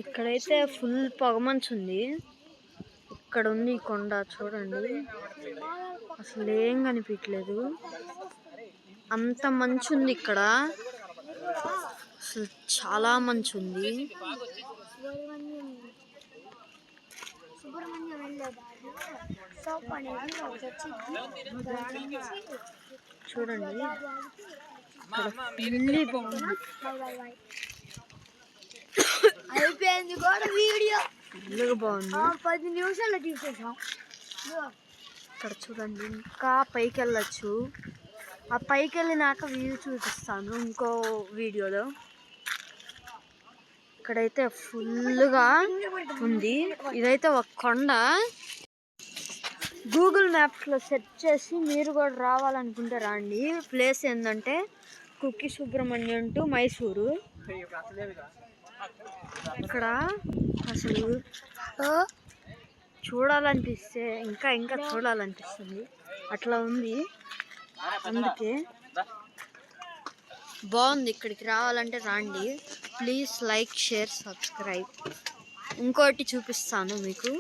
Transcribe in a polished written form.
ఇక్కడైతే ఫుల్ పొగమంచు ఉంది. ఇక్కడ ఉంది ఈ కొండ చూడండి, అసలు ఏం కనిపించలేదు, అంత మంచు ఉంది ఇక్కడ. అసలు చాలా మంచు ఉంది. చూడండి అయిపోయింది కూడా వీడియో బాగుంది. 10 నిమిషాలు తీసేసాం. ఇక్కడ చూడండి, ఇంకా పైకి వెళ్ళచ్చు. ఆ పైకి వెళ్ళినాక వ్యూ చూపిస్తాను ఇంకో వీడియోలో. ఇక్కడైతే ఫుల్గా ఉంది. ఇదైతే ఒక కొండ. గూగుల్ మ్యాప్స్లో సెర్చ్ చేసి మీరు కూడా రావాలనుకుంటే రండి. ప్లేస్ ఏంటంటే కుక్కి సుబ్రహ్మణ్యం టు మైసూరు. ఇక్కడ అసలు చూడాలనిపిస్తే ఇంకా ఇంకా చూడాలనిపిస్తుంది, అట్లా ఉంది. అందుకే బాగుంది. ఇక్కడికి రావాలంటే రండి. Please like, share, subscribe. ఇంకోటి చూపిస్తాను మీకు.